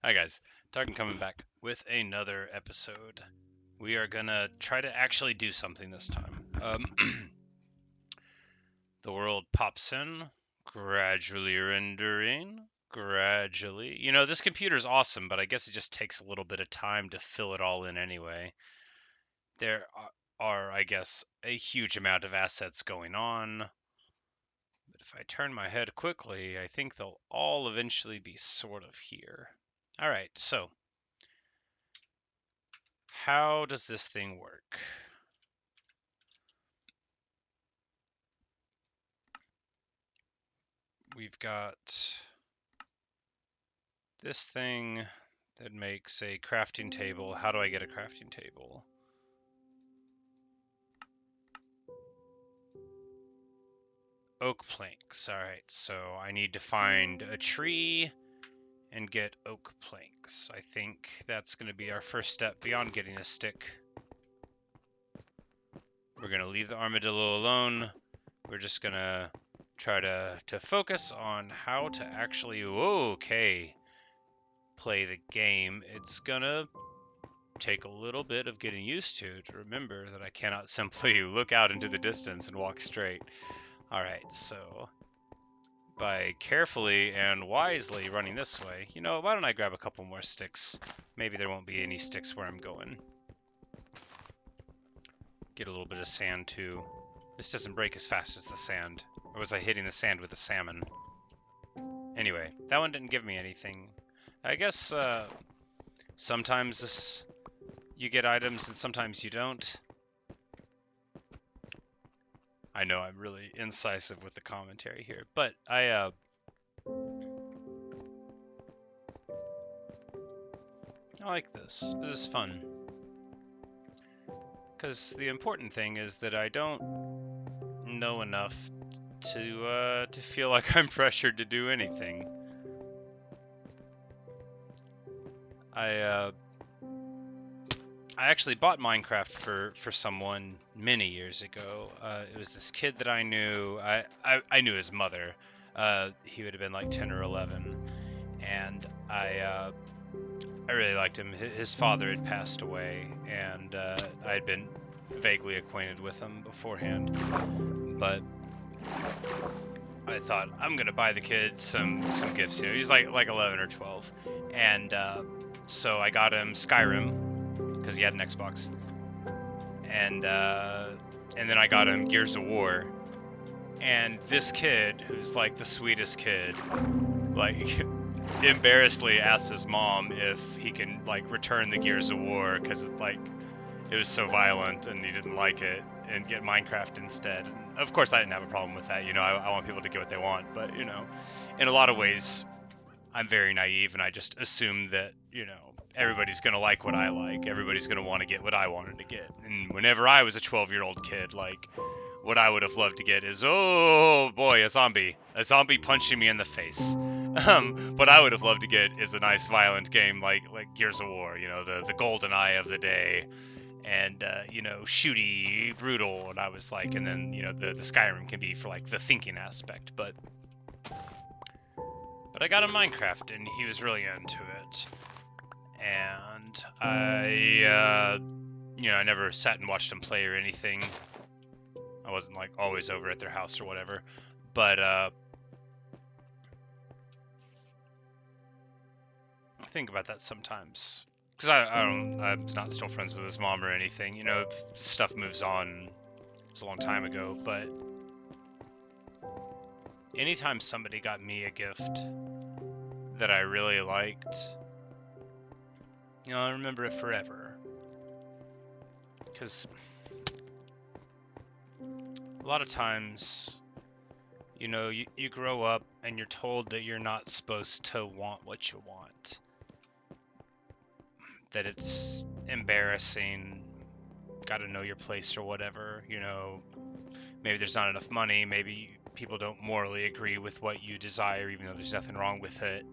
Hi guys, Tarkin coming back with another episode. We are gonna try to actually do something this time. The world pops in, gradually rendering, gradually. You know, this computer's awesome, but I guess it just takes a little bit of time to fill it all in anyway. There are, I guess, a huge amount of assets going on, but if I turn my head quickly, I think they'll all eventually be sort of here. All right, so how does this thing work? We've got this thing that makes a crafting table. How do I get a crafting table? Oak planks. All right, so I need to find a tree and get oak planks. I think that's going to be our first step beyond getting a stick. We're going to leave the armadillo alone. We're just going to try to focus on how to actually, play the game. It's going to take a little bit of getting used to remember that I cannot simply look out into the distance and walk straight. All right, so by carefully and wisely running this way, you know, why don't I grab a couple more sticks? Maybe there won't be any sticks where I'm going. Get a little bit of sand too. This doesn't break as fast as the sand. Or was I hitting the sand with a salmon? Anyway, that one didn't give me anything. I guess sometimes you get items and sometimes you don't. I know I'm really incisive with the commentary here, but I like this. This is fun. Because the important thing is that I don't know enough to feel like I'm pressured to do anything. I actually bought Minecraft for someone many years ago. It was this kid that I knew. I knew his mother. He would have been like 10 or 11, and I really liked him. His father had passed away, and I had been vaguely acquainted with him beforehand. But I thought I'm gonna buy the kid some gifts. You know, he's like 11 or 12, and so I got him Skyrim because he had an Xbox, and then I got him Gears of War. And this kid, who's like the sweetest kid, like embarrassedly asks his mom if he can like return the Gears of War because it was so violent and he didn't like it, and get Minecraft instead. And of course, I didn't have a problem with that. You know, I want people to get what they want, but you know, in a lot of ways, I'm very naive and I just assume that everybody's gonna like what I like. Everybody's gonna want to get what I wanted to get. And whenever I was a 12-year-old kid, like what I would have loved to get is, oh boy, a zombie punching me in the face. What I would have loved to get is a nice violent game like Gears of War, you know, the golden eye of the day, and shooty, brutal. And I was like, and then the Skyrim can be for like the thinking aspect, but I got a Minecraft and he was really into it, and I never sat and watched him play or anything. I wasn't like always over at their house or whatever, but I think about that sometimes because I'm not still friends with his mom or anything. You know, stuff moves on. It was a long time ago, but anytime somebody got me a gift that I really liked, I remember it forever. Because a lot of times, you grow up and you're told that you're not supposed to want what you want. That it's embarrassing, gotta know your place or whatever, maybe there's not enough money, maybe people don't morally agree with what you desire, even though there's nothing wrong with it.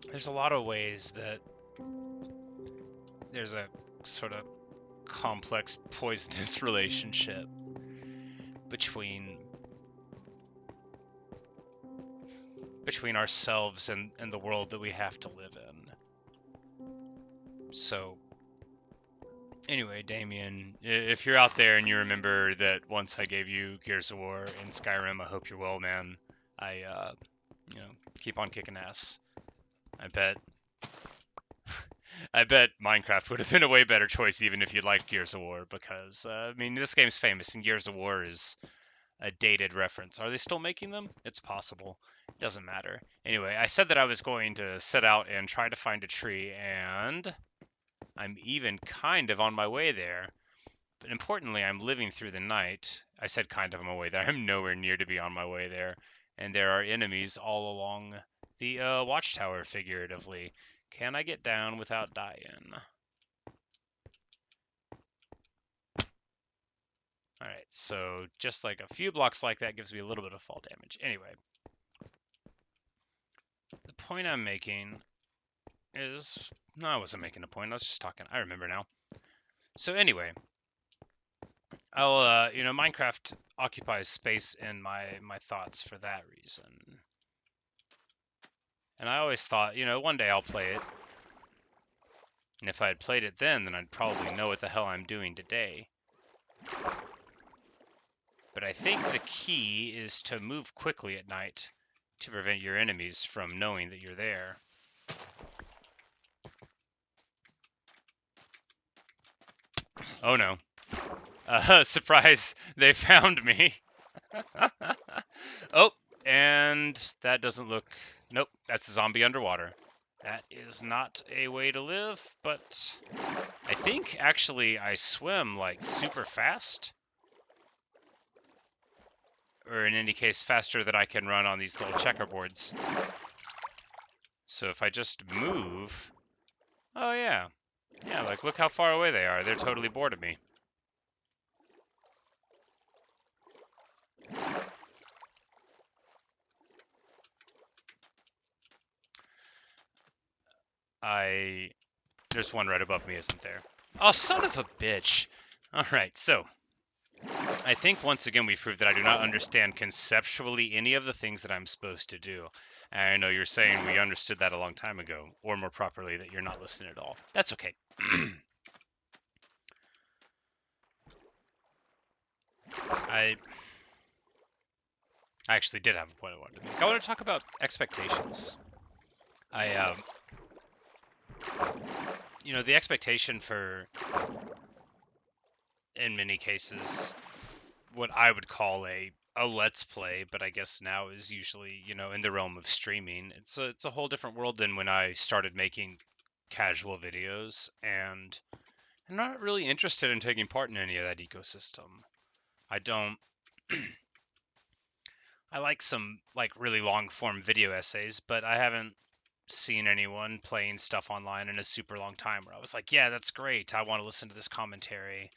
There's a lot of ways that there's a sort of complex, poisonous relationship between between ourselves and the world that we have to live in. So, anyway, Damien, if you're out there and you remember that once I gave you Gears of War in Skyrim, I hope you're well, man. I, keep on kicking ass. I bet I bet Minecraft would have been a way better choice even if you liked Gears of War because, this game's famous and Gears of War is a dated reference. Are they still making them? It's possible. It doesn't matter. Anyway, I said that I was going to set out and try to find a tree, and I'm even kind of on my way there. But importantly, I'm living through the night. I said kind of on my way there. I'm nowhere near to be on my way there. And there are enemies all along the watchtower, figuratively. Can I get down without dying? Alright, so just like a few blocks like that gives me a little bit of fall damage. Anyway, the point I'm making is... No, I wasn't making a point. I was just talking. I remember now. So anyway, Minecraft occupies space in my thoughts for that reason. And I always thought, one day I'll play it. And if I had played it then I'd probably know what the hell I'm doing today. But I think the key is to move quickly at night to prevent your enemies from knowing that you're there. Oh no. Surprise, they found me. Oh, and that doesn't look... Nope, that's a zombie underwater. That is not a way to live, but I think actually I swim like super fast. Or in any case, faster than I can run on these little checkerboards. So if I just move... Oh yeah. Yeah, like look how far away they are. They're totally bored of me. There's one right above me, isn't there? Oh, son of a bitch! Alright, so... I think once again we've proved that I do not understand conceptually any of the things that I'm supposed to do. And I know you're saying we understood that a long time ago, or more properly, that you're not listening at all. That's okay. I actually did have a point I wanted to make. I want to talk about expectations. The expectation for, in many cases, what I would call a let's play, but I guess now is usually, in the realm of streaming. It's a whole different world than when I started making casual videos, and I'm not really interested in taking part in any of that ecosystem. I don't... I like some, really long-form video essays, but I haven't seen anyone playing stuff online in a super long time where I was like, yeah, that's great. I want to listen to this commentary.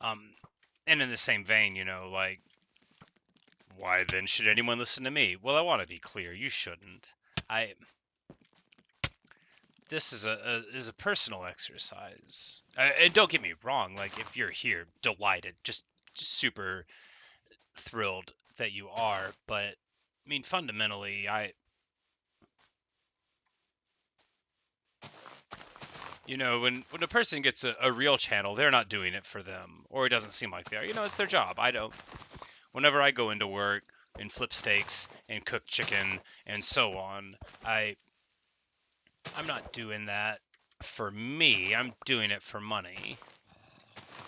And in the same vein, why then should anyone listen to me? Well, I want to be clear. You shouldn't. This is a personal exercise. And don't get me wrong. If you're here, delighted, just super thrilled that you are. But fundamentally, when a person gets a real channel, they're not doing it for them, or it doesn't seem like they are. It's their job. Whenever I go into work and flip steaks and cook chicken and so on, I'm not doing that for me. I'm doing it for money.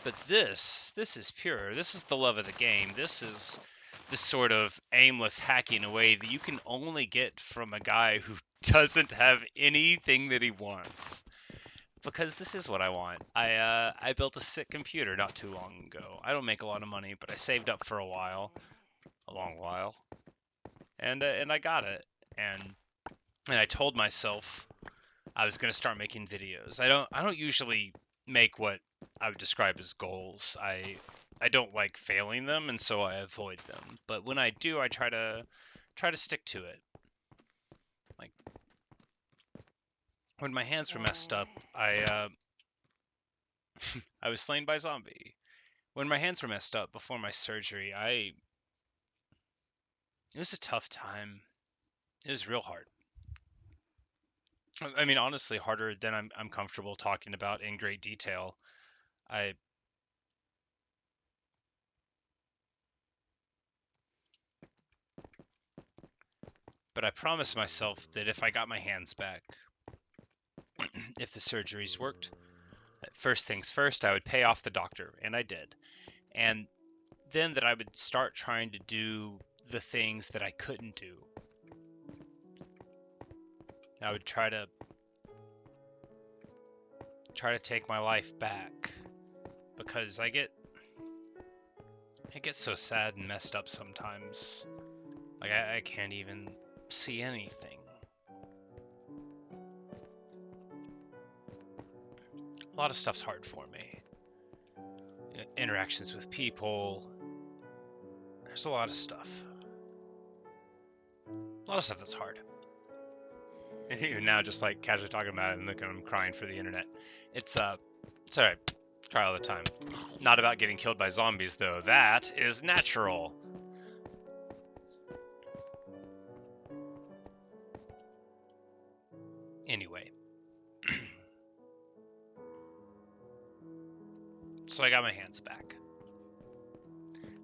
But this is pure. This is the love of the game. This is the sort of aimless hacking away that you can only get from a guy who doesn't have anything that he wants. Because this is what I want. I built a sick computer not too long ago. I don't make a lot of money, but I saved up for a long while, and I got it. And I told myself I was gonna start making videos. I don't usually make what I would describe as goals. I don't like failing them, and so I avoid them. But when I do, I try to stick to it. Like when my hands were messed up, I was slain by a zombie. When my hands were messed up before my surgery, it was a tough time. It was real hard. I mean, honestly, harder than I'm comfortable talking about in great detail. I but I promised myself that if I got my hands back, if the surgeries worked, first things first, I would pay off the doctor, and I did. And then that I would start trying to do the things that I couldn't do. I would try to take my life back because I get so sad and messed up sometimes. Like I can't even see anything. A lot of stuff's hard for me. Interactions with people. There's a lot of stuff. A lot of stuff that's hard. And even now, just like casually talking about it and looking, I'm crying for the internet. It's alright. Cry all the time. Not about getting killed by zombies though. That is natural. Anyway. So I got my hands back.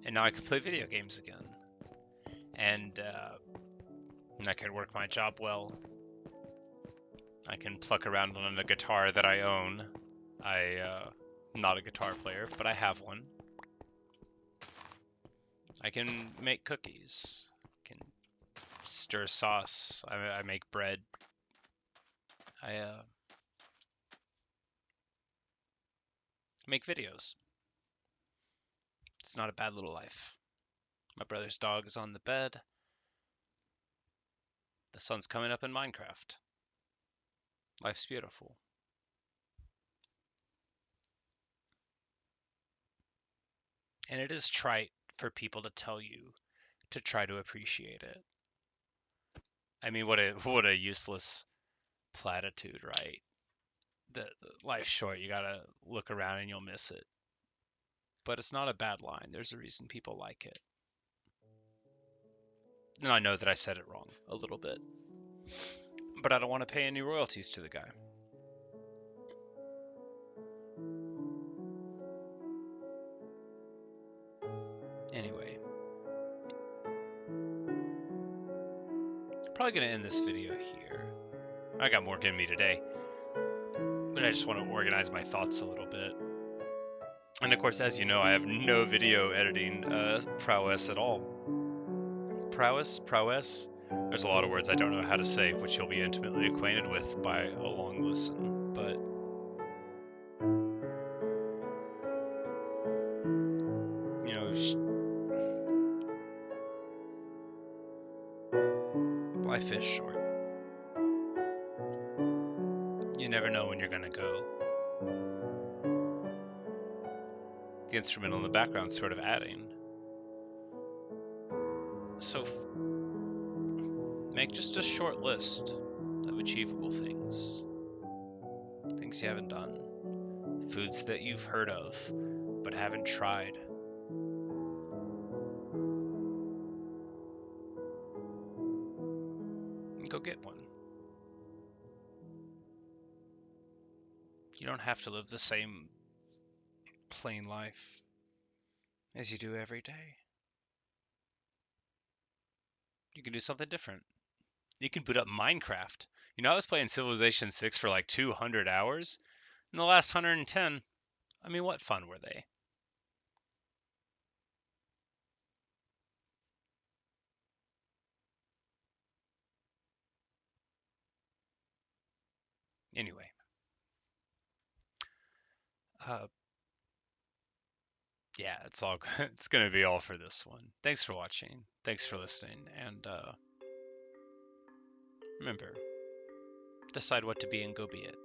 And now I can play video games again. And I can work my job well. I can pluck around on a guitar that I own. I'm not a guitar player, but I have one. I can make cookies. I can stir sauce. I make bread. I make videos. It's not a bad little life. My brother's dog is on the bed. The sun's coming up in Minecraft. Life's beautiful. And it is trite for people to tell you to try to appreciate it. I mean, what a useless platitude, right? The life's short. You gotta look around and you'll miss it. But it's not a bad line. There's a reason people like it. And I know that I said it wrong a little bit. But I don't want to pay any royalties to the guy. Anyway. Probably going to end this video here. I got more in me today. But I just want to organize my thoughts a little bit. And of course, as you know, I have no video editing prowess at all. Prowess? There's a lot of words I don't know how to say, which you'll be intimately acquainted with by a long listen. But you know, life is short. You never know when you're gonna go. The instrumental in the background sort of adding. So make just a short list of achievable things. Things you haven't done. Foods that you've heard of but haven't tried. And go get one. You don't have to live the same plain life as you do every day. You can do something different. You can boot up Minecraft. You know, I was playing Civilization 6 for like 200 hours. In the last 110, I mean, what fun were they? Anyway. Yeah, it's gonna be all for this one. Thanks for watching. Thanks for listening. And remember, decide what to be and go be it.